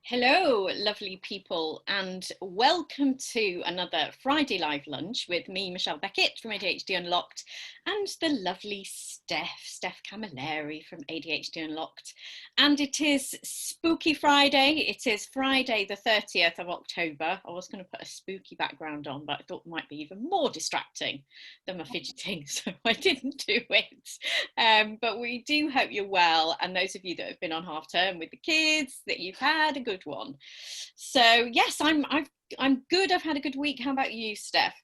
Hello, lovely people, and welcome to another Friday Live Lunch with me, Michelle Beckett from ADHD Unlocked, and the lovely Steph Camilleri from ADHD Unlocked. And it is Spooky Friday. It is Friday the 30th of October. I was going to put a spooky background on, but I thought it might be even more distracting than my fidgeting, so I didn't do it. But we do hope you're well, and those of you that have been on half term with the kids, that you've had a good one. So yes, I'm good. I've had a good week. How about you, Steph?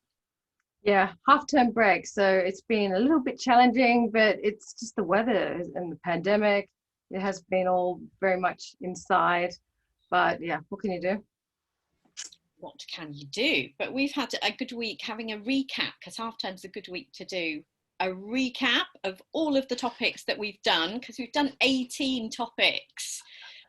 Yeah, half-term break. So it's been a little bit challenging, but it's just the weather and the pandemic. It has been all very much inside. But yeah, what can you do? What can you do? But we've had a good week having a recap, because half term's a good week to do a recap of all of the topics that we've done, because we've done 18 topics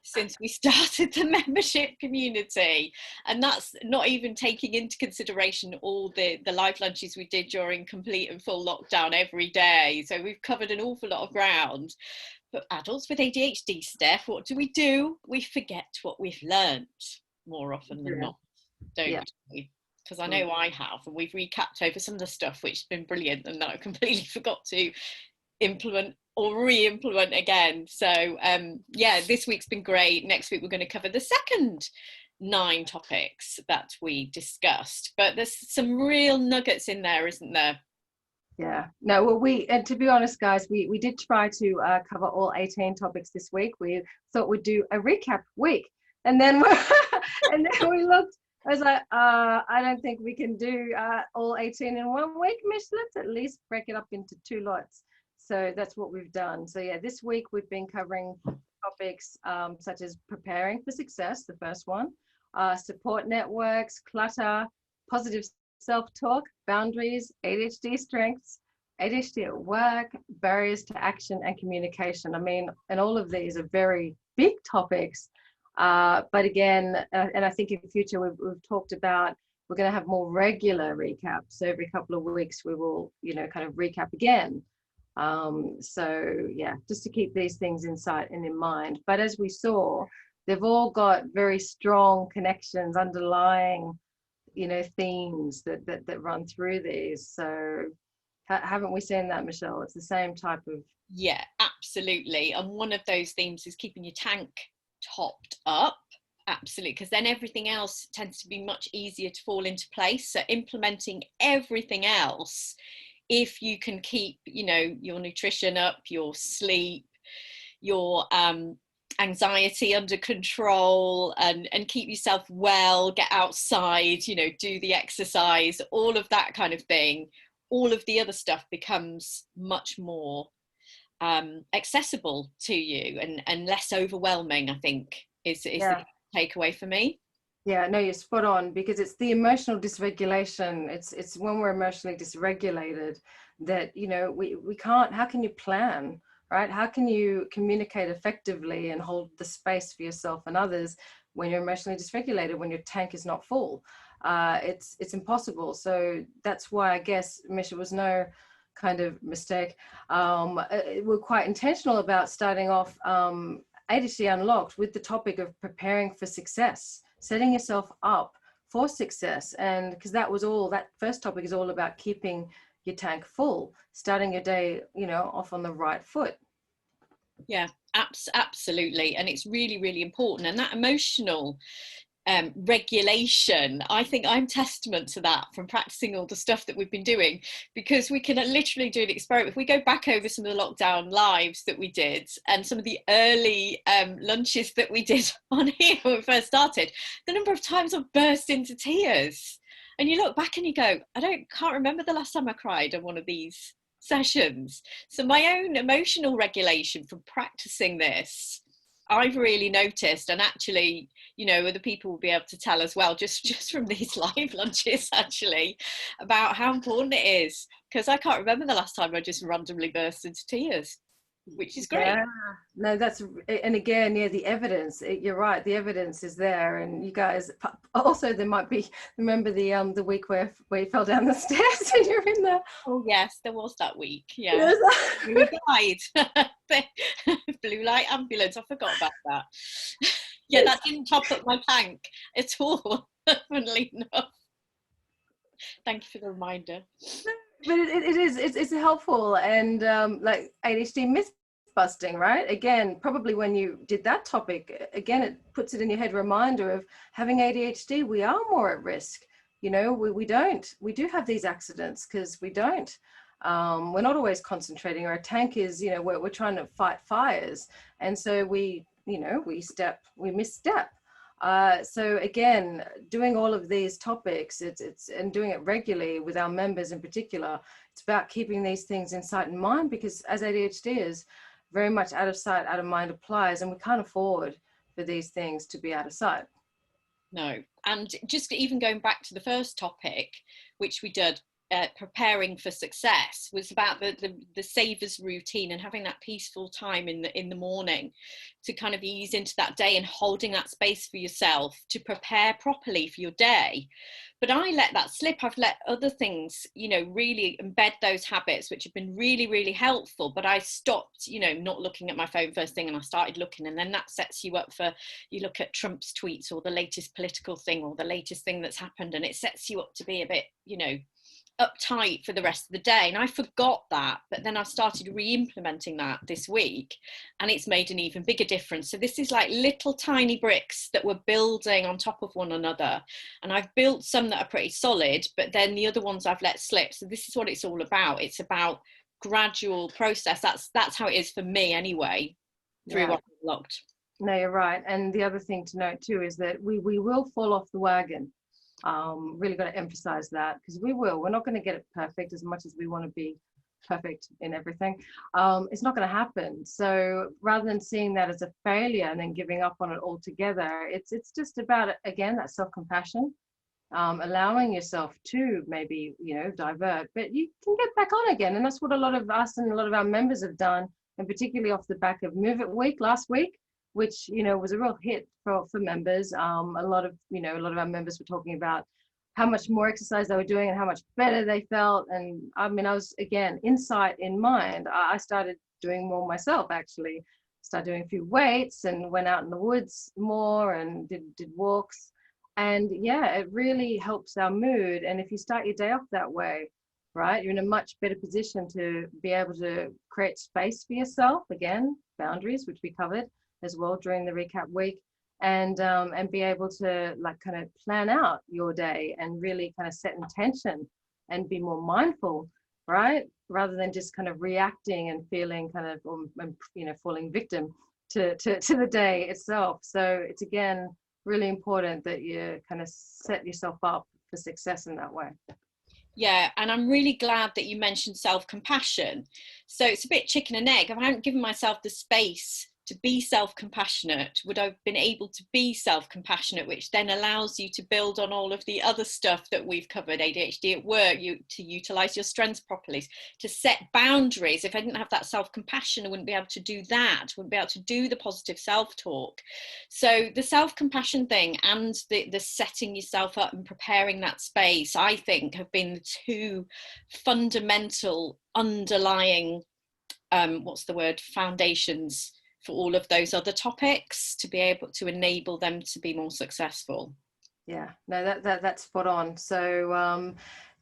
since we started the membership community, and that's not even taking into consideration all the live lunches we did during complete and full lockdown every day. So we've covered an awful lot of ground. But adults with ADHD, Steph, what do? We forget what we've learned more often than not, don't we? Because I know I have, and we've recapped over some of the stuff which has been brilliant and that I completely forgot to implement or re-implement again. So yeah, this week's been great. Next week we're going to cover the second 9 topics that we discussed, but there's some real nuggets in there, isn't there? Yeah, no, well, and to be honest, guys, we did try to cover all 18 topics this week. We thought we'd do a recap week, and then we looked. I was like, I don't think we can do all 18 in one week, Miss. Let's at least break it up into 2 lots. So that's what we've done. So yeah, this week we've been covering topics such as preparing for success, the first one, support networks, clutter, positive self-talk, boundaries, ADHD strengths, ADHD at work, barriers to action, and communication. I mean, and all of these are very big topics. But again, and I think in the future we've talked about, we're going to have more regular recaps. So every couple of weeks we will, kind of recap again. So yeah, just to keep these things in sight and in mind. But as we saw, they've all got very strong connections, underlying, themes that run through these. So haven't we seen that, Michelle? It's the same type of... Yeah, absolutely. And one of those themes is keeping your tank topped up. Absolutely, because then everything else tends to be much easier to fall into place. So implementing everything else, if you can keep, your nutrition up, your sleep, your anxiety under control, and keep yourself well, get outside, do the exercise, all of that kind of thing, all of the other stuff becomes much more accessible to you and less overwhelming, I think, is the takeaway for me. Yeah, no, you're spot on, because it's the emotional dysregulation. It's when we're emotionally dysregulated that, we can't, how can you plan, right? How can you communicate effectively and hold the space for yourself and others when you're emotionally dysregulated, when your tank is not full? It's impossible. So that's why I guess, Misha, was no kind of mistake. We're quite intentional about starting off ADHD Unlocked with the topic of preparing for success, setting yourself up for success. And because that first topic is all about keeping your tank full, starting your day, off on the right foot. Yeah, absolutely. And it's really, really important. And that emotional regulation, I think I'm testament to that from practicing all the stuff that we've been doing, because we can literally do an experiment. If we go back over some of the lockdown lives that we did and some of the early lunches that we did on here when we first started, the number of times I've burst into tears, and you look back and you go, can't remember the last time I cried on one of these sessions. So my own emotional regulation from practicing this, I've really noticed, and actually, other people will be able to tell as well, just from these live lunches, actually, about how important it is. Because I can't remember the last time I just randomly burst into tears, which is great. Yeah, no, and again, yeah, the evidence, you're right, the evidence is there. And you guys, also there might be, remember the week where you fell down the stairs and you're in there? Oh yes, there was that week. Yeah, we died. Blue light ambulance, I forgot about that. Yeah, that didn't top up my tank at all, funnily enough. Thank you for the reminder. But it's helpful, and like ADHD myth busting, right? Again, probably when you did that topic, again, it puts it in your head, reminder of having ADHD, we are more at risk. You know, we do have these accidents because we don't. We're not always concentrating. Our tank is, you know, we're trying to fight fires, and so we misstep. So again, doing all of these topics, it's and doing it regularly with our members in particular, it's about keeping these things in sight and mind, because as ADHD is very much out of sight, out of mind applies, and we can't afford for these things to be out of sight. No, and just even going back to the first topic, which we did, preparing for success, was about the savers routine and having that peaceful time in the morning to kind of ease into that day and holding that space for yourself to prepare properly for your day. But I let that slip. I've let other things, you know, really embed those habits, which have been really, really helpful. But I stopped, you know, not looking at my phone first thing, and I started looking, and then that sets you up for, you look at Trump's tweets or the latest political thing or the latest thing that's happened, and it sets you up to be a bit, you know, uptight for the rest of the day. And I forgot that, but then I started re-implementing that this week, and it's made an even bigger difference. So this is like little tiny bricks that we're building on top of one another, and I've built some that are pretty solid, but then the other ones I've let slip. So this is what it's all about. It's about gradual process. That's how it is for me anyway, through what I've looked. No, you're right. And the other thing to note too is that we will fall off the wagon. Really got to emphasize that, because we're not going to get it perfect as much as we want to be perfect in everything. It's not going to happen. So rather than seeing that as a failure and then giving up on it altogether, it's just about, again, that self-compassion, allowing yourself to maybe, you know, divert, but you can get back on again. And that's what a lot of us and a lot of our members have done, and particularly off the back of Move It Week last week, which, you know, was a real hit for members. A lot of our members were talking about how much more exercise they were doing and how much better they felt. And I mean, I was, again, insight in mind. I started doing more myself, actually. Started doing a few weights and went out in the woods more and did walks. And yeah, it really helps our mood. And if you start your day off that way, right, you're in a much better position to be able to create space for yourself. Again, boundaries, which we covered as well during the recap week, and be able to like kind of plan out your day and really kind of set intention and be more mindful, right, rather than just kind of reacting and feeling kind of you know, falling victim to the day itself. So it's, again, really important that you kind of set yourself up for success in that way. Yeah, and I'm really glad that you mentioned self-compassion. So it's a bit chicken and egg. If I hadn't given myself the space to be self-compassionate, would I have been able to be self-compassionate, which then allows you to build on all of the other stuff that we've covered, ADHD at work, to utilize your strengths properly, to set boundaries. If I didn't have that self-compassion, I wouldn't be able to do that, wouldn't be able to do the positive self-talk. So the self-compassion thing and the setting yourself up and preparing that space, I think, have been the two fundamental underlying foundations for all of those other topics, to be able to enable them to be more successful. Yeah, no, that's spot on. So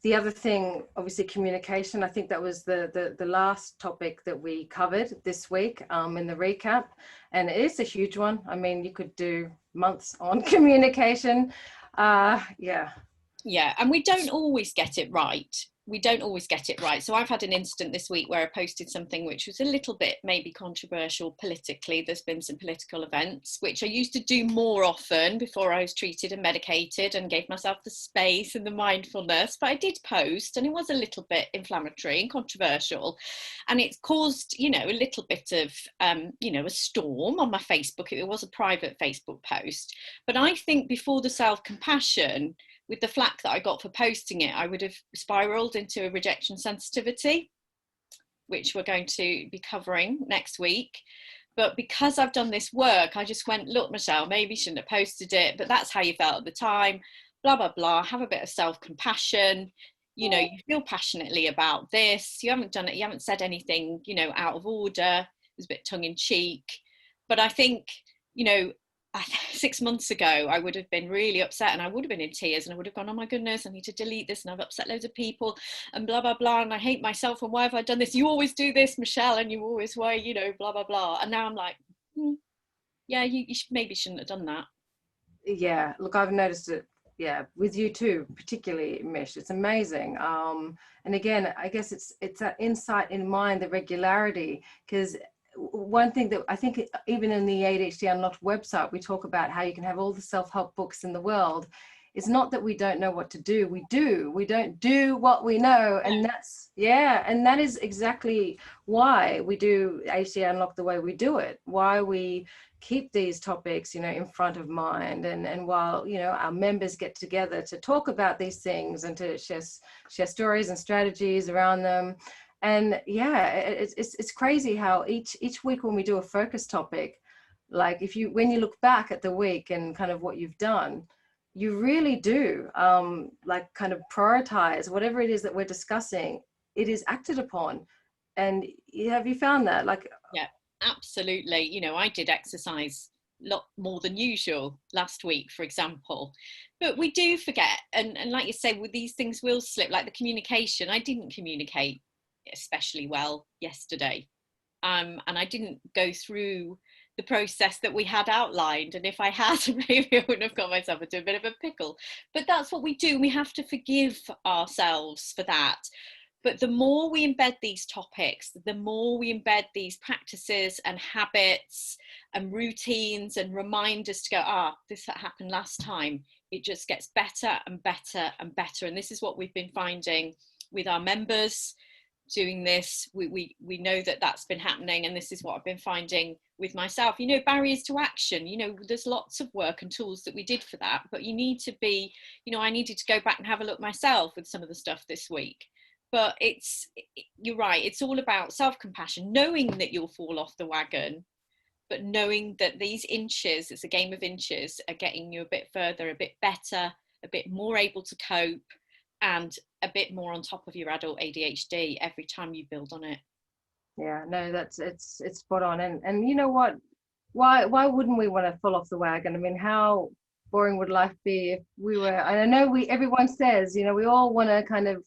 the other thing, obviously, communication. I think that was the last topic that we covered this week in the recap, and it is a huge one. I mean, you could do months on communication. Yeah, and we don't always get it right. So I've had an incident this week where I posted something which was a little bit maybe controversial politically. There's been some political events, which I used to do more often before I was treated and medicated and gave myself the space and the mindfulness. But I did post, and it was a little bit inflammatory and controversial. And it's caused, you know, a little bit of, you know, a storm on my Facebook. It was a private Facebook post. But I think before the self-compassion, with the flack that I got for posting it, I would have spiraled into a rejection sensitivity, which we're going to be covering next week. But because I've done this work, I just went, look, Michelle, maybe you shouldn't have posted it, but that's how you felt at the time, blah, blah, blah. Have a bit of self-compassion. You know, you feel passionately about this. You haven't done it. You haven't said anything, you know, out of order. It was a bit tongue in cheek. But I think, you know, 6 months ago, I would have been really upset and I would have been in tears and I would have gone, oh my goodness, I need to delete this and I've upset loads of people and blah, blah, blah. And I hate myself and why have I done this? You always do this, Michelle, and you always were, you know, blah, blah, blah. And now I'm like, yeah, you maybe shouldn't have done that. Yeah, look, I've noticed it, yeah, with you too, particularly, Mish. It's amazing. And again, I guess it's that insight in mind, the regularity, because one thing that I think even in the ADHD Unlocked website, we talk about how you can have all the self-help books in the world. It's not that we don't know what to do. We don't do what we know. And and that is exactly why we do ADHD Unlocked the way we do it, why we keep these topics, you know, in front of mind. And while, you know, our members get together to talk about these things and to share stories and strategies around them. And yeah, it's crazy how each week when we do a focus topic, like when you look back at the week and kind of what you've done, you really do like kind of prioritize whatever it is that we're discussing. It is acted upon. And have you found that? Like, yeah, absolutely. You know, I did exercise a lot more than usual last week, for example, but we do forget. And like you say, with these things will slip, like the communication. I didn't communicate especially well yesterday. And I didn't go through the process that we had outlined. And if I had, maybe I wouldn't have got myself into a bit of a pickle. But that's what we do. We have to forgive ourselves for that. But the more we embed these topics, the more we embed these practices and habits and routines and reminders to go, this happened last time. It just gets better and better and better. And this is what we've been finding with our members doing this. We know that that's been happening, and this is what I've been finding with myself. You know, barriers to action, you know, there's lots of work and tools that we did for that, but you need to be, you know, I needed to go back and have a look myself with some of the stuff this week. But you're right, it's all about self-compassion, knowing that you'll fall off the wagon, but knowing that these inches, it's a game of inches, are getting you a bit further, a bit better, a bit more able to cope, and a bit more on top of your adult ADHD every time you build on it. Yeah, no, it's spot on. And you know what? Why wouldn't we want to fall off the wagon? I mean, how boring would life be if we were? I know everyone says, you know, we all want to kind of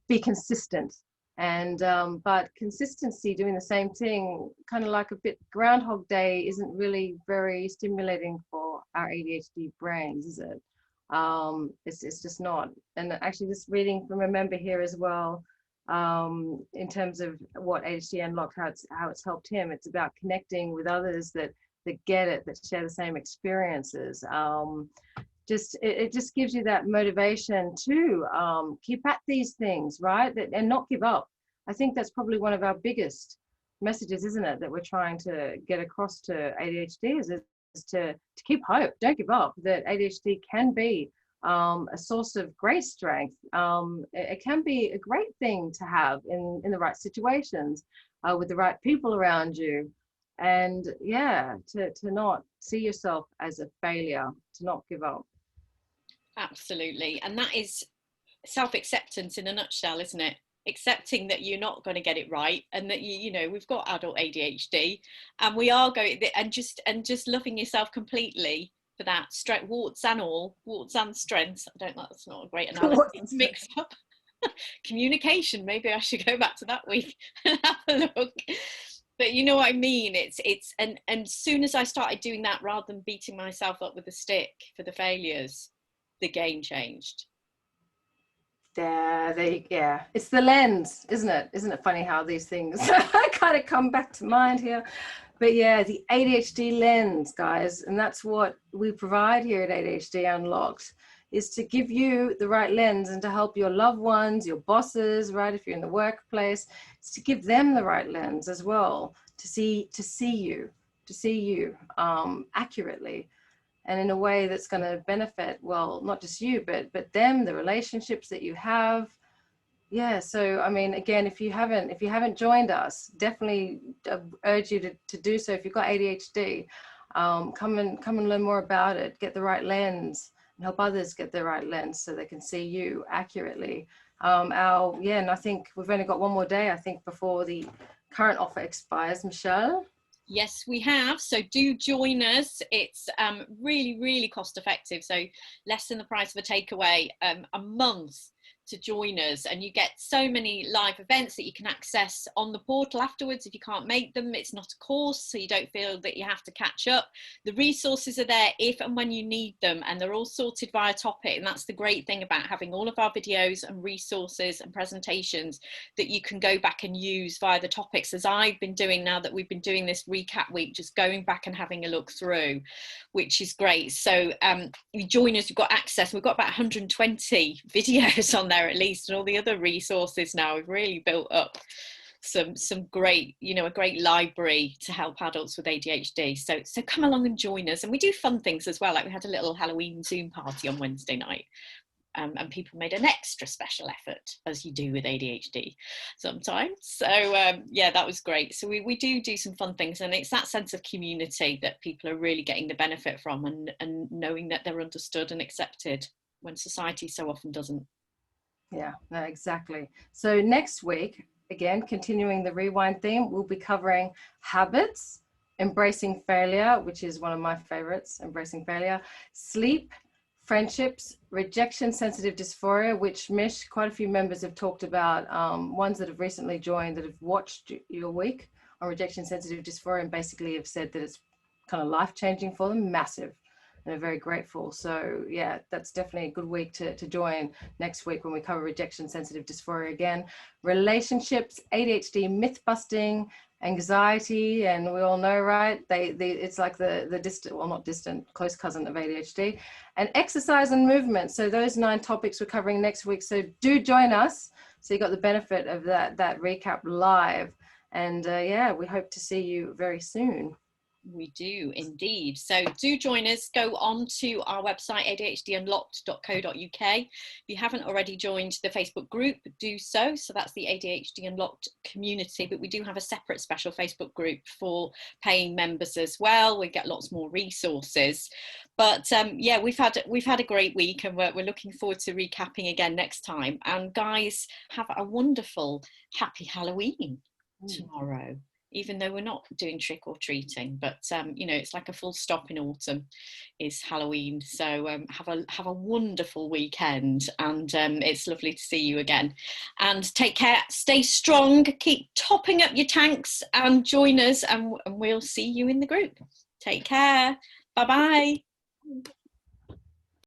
be consistent, and but consistency, doing the same thing, kind of like a bit Groundhog Day, isn't really very stimulating for our ADHD brains, is it? It's just not. And actually, just reading from a member here as well, in terms of what ADHD Unlocked, how it's helped him. It's about connecting with others that get it, that share the same experiences. It just gives you that motivation to keep at these things, right? And not give up. I think that's probably one of our biggest messages, isn't it, that we're trying to get across to ADHD is to keep hope. Don't give up. That ADHD can be a source of great strength. It can be a great thing to have in the right situations, with the right people around you. And yeah, to not see yourself as a failure, to not give up. Absolutely. And that is self-acceptance in a nutshell, isn't it? Accepting that you're not going to get it right, and that you know, we've got adult ADHD, and we are going, and just loving yourself completely for that, warts and all, warts and strengths. I don't know, that's not a great analogy to mix up. Communication, maybe I should go back to that week and have a look. But you know what I mean? And as soon as I started doing that, rather than beating myself up with a stick for the failures, the game changed. Yeah, it's the lens, isn't it? Isn't it funny how these things kind of come back to mind here? But yeah, the ADHD lens, guys, and that's what we provide here at ADHD Unlocked, is to give you the right lens and to help your loved ones, your bosses, right? If you're in the workplace, it's to give them the right lens as well, to see you accurately, and in a way that's going to benefit, well, not just you, but them, the relationships that you have. Yeah. So, I mean, again, if you haven't joined us, definitely urge you to do so. If you've got ADHD, come and learn more about it, get the right lens, and help others get the right lens so they can see you accurately. And I think we've only got one more day, I think, before the current offer expires, Michelle. Yes, we have. So do join us. It's really, really cost effective. So less than the price of a takeaway a month to join us. And you get so many live events that you can access on the portal afterwards. If you can't make them, it's not a course, so you don't feel that you have to catch up. The resources are there if and when you need them, and they're all sorted via topic. And that's the great thing about having all of our videos and resources and presentations that you can go back and use via the topics, as I've been doing now that we've been doing this recap week, just going back and having a look through, which is great. So you join us, you've got access. We've got about 120 videos on there at least, and all the other resources now. We've really built up some great, a great library to help adults with ADHD. So come along and join us. And we do fun things as well. Like we had a little Halloween Zoom party on Wednesday night. And people made an extra special effort, as you do with ADHD sometimes. So yeah, that was great. So we do some fun things, and it's that sense of community that people are really getting the benefit from, and knowing that they're understood and accepted when society so often doesn't. Yeah, no, exactly. So next week, again, continuing the rewind theme, we'll be covering habits, embracing failure, which is one of my favorites, embracing failure, sleep, friendships, rejection sensitive dysphoria, which Mish, quite a few members have talked about, ones that have recently joined that have watched your week on rejection sensitive dysphoria and basically have said that it's kind of life-changing for them, massive. And are very grateful. So yeah, that's definitely a good week to join next week when we cover rejection sensitive dysphoria again. Relationships, ADHD, myth busting, anxiety, and we all know, right? It's like the distant, well, not distant, close cousin of ADHD. And exercise and movement. So those 9 topics we're covering next week. So do join us. So you got the benefit of that recap live. And yeah, we hope to see you very soon. We do indeed. So do join us. Go on to our website, adhdunlocked.co.uk. If you haven't already joined the Facebook group, do so. So that's the ADHD Unlocked community, but we do have a separate special Facebook group for paying members as well. We get lots more resources. But yeah, we've had a great week, and we're looking forward to recapping again next time. And guys, have a wonderful, happy Halloween tomorrow. Even though we're not doing trick or treating, but it's like a full stop in autumn is Halloween. So have a wonderful weekend, and it's lovely to see you again. And take care, stay strong, keep topping up your tanks, and join us, and we'll see you in the group. Take care. Bye bye.